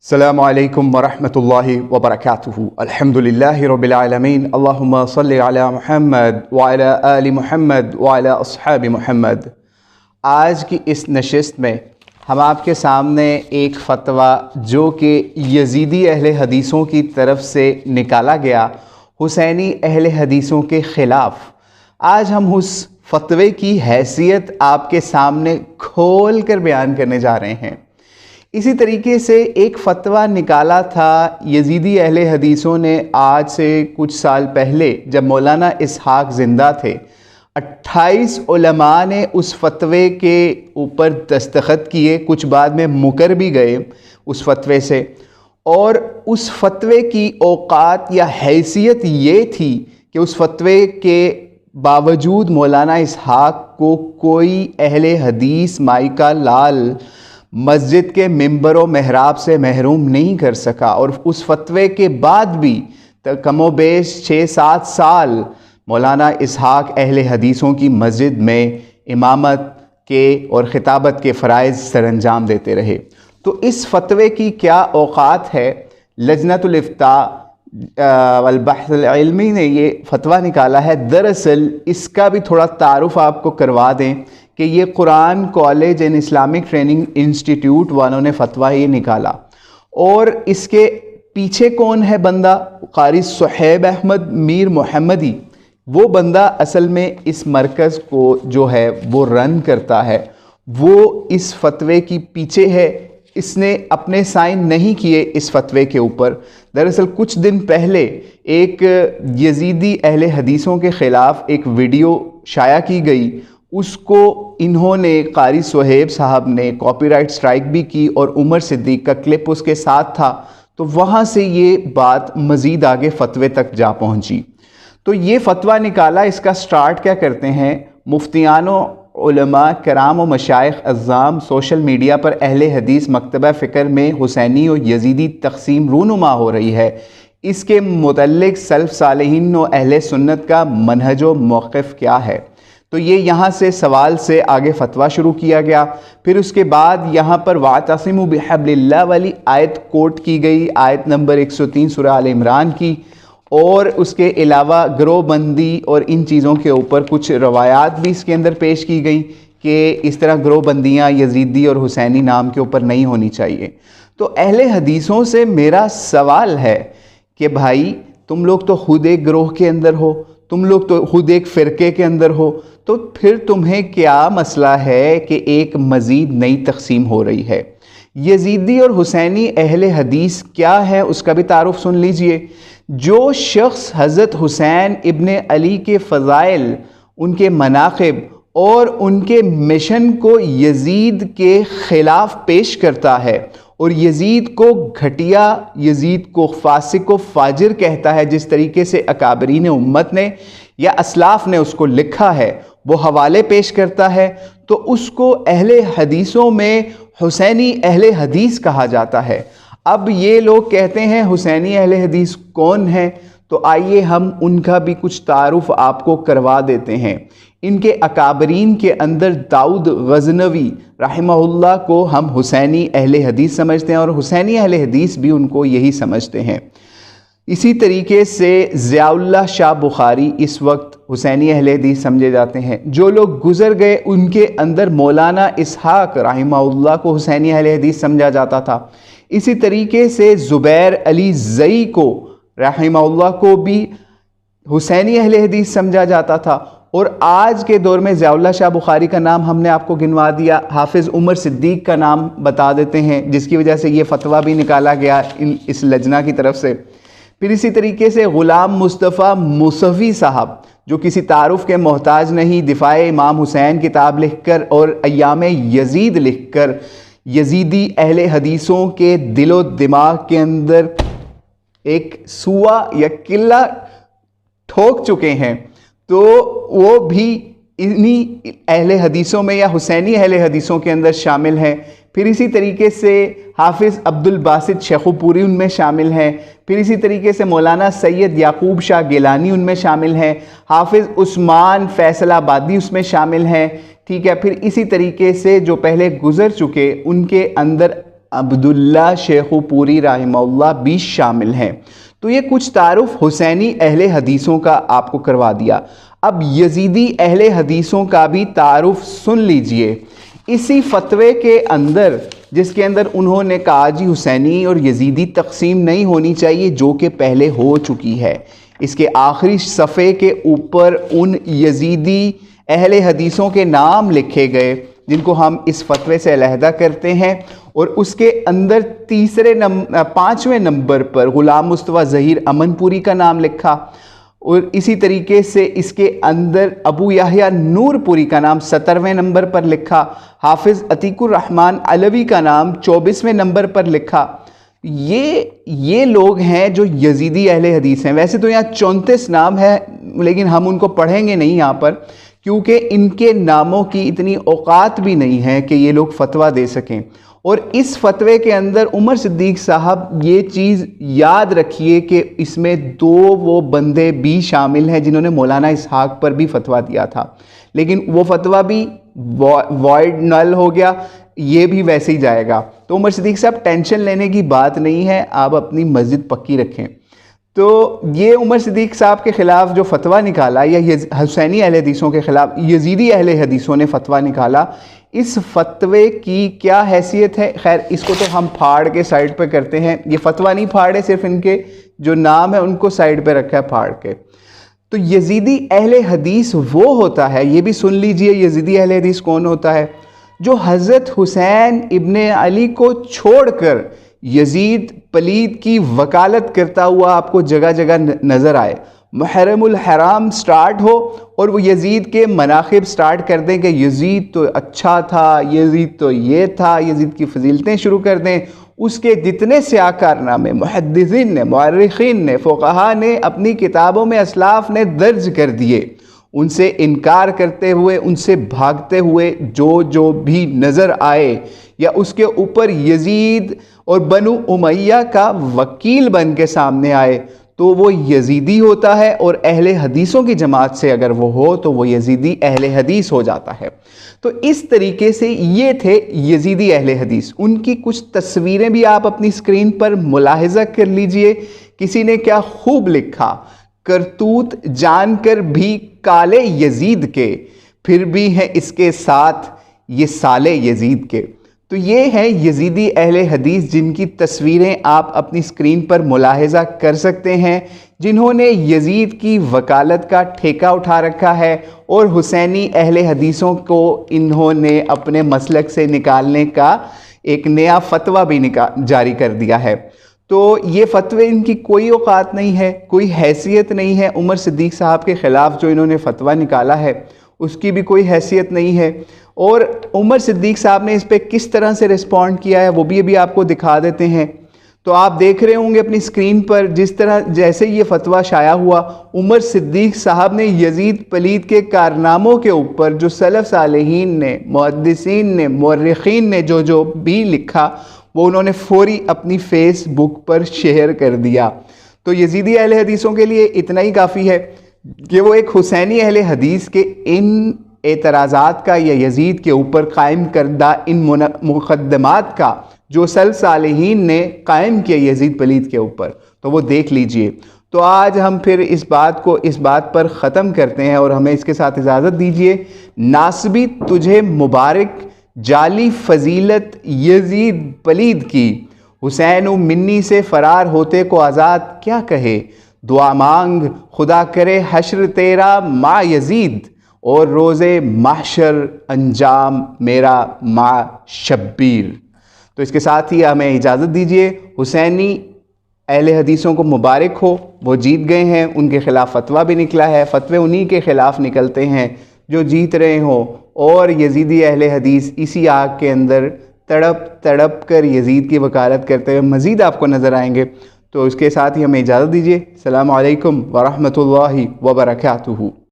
السلام علیکم ورحمۃ اللہ وبرکاتہ۔ الحمدللہ رب العالمین، اللہم صلی علی محمد وعلی آل محمد وعلی اصحاب محمد۔ آج کی اس نشست میں ہم آپ کے سامنے ایک فتویٰ جو کہ یزیدی اہل حدیثوں کی طرف سے نکالا گیا حسینی اہل حدیثوں کے خلاف، آج ہم اس فتوے کی حیثیت آپ کے سامنے کھول کر بیان کرنے جا رہے ہیں۔ اسی طریقے سے ایک فتویٰ نکالا تھا یزیدی اہل حدیثوں نے آج سے کچھ سال پہلے، جب مولانا اسحاق زندہ تھے۔ 28 علماء نے اس فتوے کے اوپر دستخط کیے، کچھ بعد میں مکر بھی گئے اس فتوے سے، اور اس فتوے کی اوقات یا حیثیت یہ تھی کہ اس فتوے کے باوجود مولانا اسحاق کو کوئی اہل حدیث مائکہ لال مسجد کے ممبر و محراب سے محروم نہیں کر سکا، اور اس فتوے کے بعد بھی کم و بیش 6-7 سال مولانا اسحاق اہل حدیثوں کی مسجد میں امامت کے اور خطابت کے فرائض سر انجام دیتے رہے۔ تو اس فتوے کی کیا اوقات ہے؟ لجنۃ الافتاء والبحث العلمی نے یہ فتویٰ نکالا ہے۔ دراصل اس کا بھی تھوڑا تعارف آپ کو کروا دیں کہ یہ Quran college and Islamic training institute والوں نے فتویٰ یہ نکالا، اور اس کے پیچھے کون ہے بندہ؟ قاری صہیب احمد میر محمدی، وہ بندہ اصل میں اس مرکز کو جو ہے وہ رن کرتا ہے، وہ اس فتوے کی پیچھے ہے۔ اس نے اپنے سائن نہیں کیے اس فتوے کے اوپر۔ دراصل کچھ دن پہلے ایک یزیدی اہل حدیثوں کے خلاف ایک ویڈیو شائع کی گئی، اس کو انہوں نے قاری صہیب صاحب نے کاپی رائٹ سٹرائک بھی کی، اور عمر صدیق کا کلپ اس کے ساتھ تھا، تو وہاں سے یہ بات مزید آگے فتوے تک جا پہنچی۔ تو یہ فتویٰ نکالا، اس کا سٹارٹ کیا کرتے ہیں؟ مفتیان و علماء کرام و مشائخ اعظام سوشل میڈیا پر اہل حدیث مکتبہ فکر میں حسینی و یزیدی تقسیم رونما ہو رہی ہے، اس کے متعلق سلف صالحین و اہل سنت کا منہج و موقف کیا ہے؟ تو یہ یہاں سے سوال سے آگے فتویٰ شروع کیا گیا۔ پھر اس کے بعد یہاں پر وَاعْتَصِمُوا بِحَبْلِ اللَّهِ والی آیت کوٹ کی گئی، آیت نمبر 103 سورہ آل عمران کی، اور اس کے علاوہ گروہ بندی اور ان چیزوں کے اوپر کچھ روایات بھی اس کے اندر پیش کی گئی کہ اس طرح گروہ بندیاں یزیدی اور حسینی نام کے اوپر نہیں ہونی چاہیے۔ تو اہل حدیثوں سے میرا سوال ہے کہ بھائی تم لوگ تو خود ایک گروہ کے اندر ہو، تم لوگ تو خود ایک فرقے کے اندر ہو، تو پھر تمہیں کیا مسئلہ ہے کہ ایک مزید نئی تقسیم ہو رہی ہے؟ یزیدی اور حسینی اہل حدیث کیا ہے اس کا بھی تعارف سن لیجئے۔ جو شخص حضرت حسین ابن علی کے فضائل، ان کے مناقب اور ان کے مشن کو یزید کے خلاف پیش کرتا ہے، اور یزید کو گھٹیا، یزید کو فاسق و فاجر کہتا ہے، جس طریقے سے اکابرین امت نے یا اسلاف نے اس کو لکھا ہے، وہ حوالے پیش کرتا ہے، تو اس کو اہل حدیثوں میں حسینی اہل حدیث کہا جاتا ہے۔ اب یہ لوگ کہتے ہیں حسینی اہل حدیث کون ہیں؟ تو آئیے ہم ان کا بھی کچھ تعارف آپ کو کروا دیتے ہیں۔ ان کے اکابرین کے اندر داؤد غزنوی رحمہ اللہ کو ہم حسینی اہل حدیث سمجھتے ہیں، اور حسینی اہل حدیث بھی ان کو یہی سمجھتے ہیں۔ اسی طریقے سے ضیاء اللہ شاہ بخاری اس وقت حسینی اہل حدیث سمجھے جاتے ہیں۔ جو لوگ گزر گئے ان کے اندر مولانا اسحاق رحمہ اللہ کو حسینی اہل حدیث سمجھا جاتا تھا۔ اسی طریقے سے زبیر علی زئی کو رحمہ اللہ کو بھی حسینی اہل حدیث سمجھا جاتا تھا۔ اور آج کے دور میں ضیاء اللہ شاہ بخاری کا نام ہم نے آپ کو گنوا دیا، حافظ عمر صدیق کا نام بتا دیتے ہیں، جس کی وجہ سے یہ فتویٰ بھی نکالا گیا اس لجنہ کی طرف سے۔ پھر اسی طریقے سے غلام مصطفیٰ موسوی صاحب، جو کسی تعارف کے محتاج نہیں، دفاع امام حسین کتاب لکھ کر اور ایام یزید لکھ کر یزیدی اہل حدیثوں کے دل و دماغ کے اندر ایک سوا یا قلعہ ٹھوک چکے ہیں، تو وہ بھی انہی اہل حدیثوں میں یا حسینی اہل حدیثوں کے اندر شامل ہیں۔ پھر اسی طریقے سے حافظ عبد الباسط شیخو پوری ان میں شامل ہیں۔ پھر اسی طریقے سے مولانا سید یعقوب شاہ گیلانی ان میں شامل ہیں۔ حافظ عثمان فیصل آبادی اس میں شامل ہیں، ٹھیک ہے۔ پھر اسی طریقے سے جو پہلے گزر چکے ان کے اندر عبداللہ شیخو پوری رحمہ اللہ بھی شامل ہیں۔ تو یہ کچھ تعارف حسینی اہل حدیثوں کا آپ کو کروا دیا۔ اب یزیدی اہل حدیثوں کا بھی تعارف سن لیجئے۔ اسی فتوے کے اندر، جس کے اندر انہوں نے کہا جی حسینی اور یزیدی تقسیم نہیں ہونی چاہیے، جو کہ پہلے ہو چکی ہے، اس کے آخری صفحے کے اوپر ان یزیدی اہل حدیثوں کے نام لکھے گئے جن کو ہم اس فتوے سے علیحدہ کرتے ہیں، اور اس کے اندر 5ویں نمبر پر غلام مصطفیٰ ظہیر امن پوری کا نام لکھا، اور اسی طریقے سے اس کے اندر ابو یحییٰ نور پوری کا نام 17ویں نمبر پر لکھا، حافظ عتیق الرحمن علوی کا نام 24ویں نمبر پر لکھا۔ یہ لوگ ہیں جو یزیدی اہل حدیث ہیں۔ ویسے تو یہاں 34 نام ہے، لیکن ہم ان کو پڑھیں گے نہیں یہاں پر، کیونکہ ان کے ناموں کی اتنی اوقات بھی نہیں ہے کہ یہ لوگ فتویٰ دے سکیں۔ اور اس فتوے کے اندر عمر صدیق صاحب یہ چیز یاد رکھیے کہ اس میں 2 وہ بندے بھی شامل ہیں جنہوں نے مولانا اسحاق پر بھی فتویٰ دیا تھا، لیکن وہ فتویٰ بھی وائڈ نل ہو گیا، یہ بھی ویسے ہی جائے گا۔ تو عمر صدیق صاحب ٹینشن لینے کی بات نہیں ہے، آپ اپنی مسجد پکی رکھیں۔ تو یہ عمر صدیق صاحب کے خلاف جو فتویٰ نکالا، یا حسینی اہل حدیثوں کے خلاف یزیدی اہل حدیثوں نے فتویٰ نکالا، اس فتوے کی کیا حیثیت ہے؟ خیر اس کو تو ہم پھاڑ کے سائڈ پہ کرتے ہیں، یہ فتویٰ نہیں پھاڑے، صرف ان کے جو نام ہے ان کو سائڈ پہ رکھا ہے پھاڑ کے۔ تو یزیدی اہل حدیث وہ ہوتا ہے، یہ بھی سن لیجئے، یزیدی اہل حدیث کون ہوتا ہے؟ جو حضرت حسین ابن علی کو چھوڑ کر یزید پلید کی وکالت کرتا ہوا آپ کو جگہ جگہ نظر آئے، محرم الحرام سٹارٹ ہو اور وہ یزید کے مناقب سٹارٹ کر دیں کہ یزید تو اچھا تھا، یزید تو یہ تھا، یزید کی فضیلتیں شروع کر دیں، اس کے جتنے سیاہ کارنامے محدثین نے، مورخین نے، فقہاء نے اپنی کتابوں میں اسلاف نے درج کر دیے، ان سے انکار کرتے ہوئے، ان سے بھاگتے ہوئے جو بھی نظر آئے، یا اس کے اوپر یزید اور بنو امیہ کا وکیل بن کے سامنے آئے، تو وہ یزیدی ہوتا ہے، اور اہل حدیثوں کی جماعت سے اگر وہ ہو تو وہ یزیدی اہل حدیث ہو جاتا ہے۔ تو اس طریقے سے یہ تھے یزیدی اہل حدیث۔ ان کی کچھ تصویریں بھی آپ اپنی اسکرین پر ملاحظہ کر لیجئے۔ کسی نے کیا خوب لکھا، کرتوت جان کر بھی کالے یزید کے، پھر بھی ہیں اس کے ساتھ یہ سالے یزید کے۔ تو یہ ہیں یزیدی اہل حدیث جن کی تصویریں آپ اپنی اسکرین پر ملاحظہ کر سکتے ہیں، جنہوں نے یزید کی وکالت کا ٹھیکہ اٹھا رکھا ہے، اور حسینی اہل حدیثوں کو انہوں نے اپنے مسلک سے نکالنے کا ایک نیا فتویٰ بھی جاری کر دیا ہے۔ تو یہ فتوے ان کی کوئی اوقات نہیں ہے، کوئی حیثیت نہیں ہے۔ عمر صدیق صاحب کے خلاف جو انہوں نے فتویٰ نکالا ہے اس کی بھی کوئی حیثیت نہیں ہے، اور عمر صدیق صاحب نے اس پہ کس طرح سے رسپونڈ کیا ہے وہ بھی ابھی آپ کو دکھا دیتے ہیں۔ تو آپ دیکھ رہے ہوں گے اپنی اسکرین پر، جس طرح جیسے یہ فتویٰ شائع ہوا، عمر صدیق صاحب نے یزید پلید کے کارناموں کے اوپر جو سلف صالحین نے، محدثین نے، مورخین نے جو بھی لکھا، وہ انہوں نے فوری اپنی فیس بک پر شیئر کر دیا۔ تو یزیدی اہل حدیثوں کے لیے اتنا ہی کافی ہے کہ وہ ایک حسینی اہل حدیث کے ان اعتراضات کا، یا یزید کے اوپر قائم کردہ ان مقدمات کا جو سلف صالحین نے قائم کیا یزید پلید کے اوپر، تو وہ دیکھ لیجئے۔ تو آج ہم پھر اس بات پر ختم کرتے ہیں، اور ہمیں اس کے ساتھ اجازت دیجئے۔ ناسبی تجھے مبارک جعلی فضیلت یزید پلید کی، حسین و منی سے فرار ہوتے کو آزاد کیا کہے، دعا مانگ خدا کرے حشر تیرا مع یزید، اور روز محشر انجام میرا مع شبیر۔ تو اس کے ساتھ ہی ہمیں اجازت دیجئے۔ حسینی اہل حدیثوں کو مبارک ہو، وہ جیت گئے ہیں، ان کے خلاف فتویٰ بھی نکلا ہے، فتوے انہی کے خلاف نکلتے ہیں جو جیت رہے ہوں، اور یزیدی اہل حدیث اسی آگ کے اندر تڑپ کر یزید کی وکالت کرتے ہوئے مزید آپ کو نظر آئیں گے۔ تو اس کے ساتھ ہی ہمیں اجازت دیجئے۔ السلام علیکم ورحمۃ اللہ وبرکاتہ۔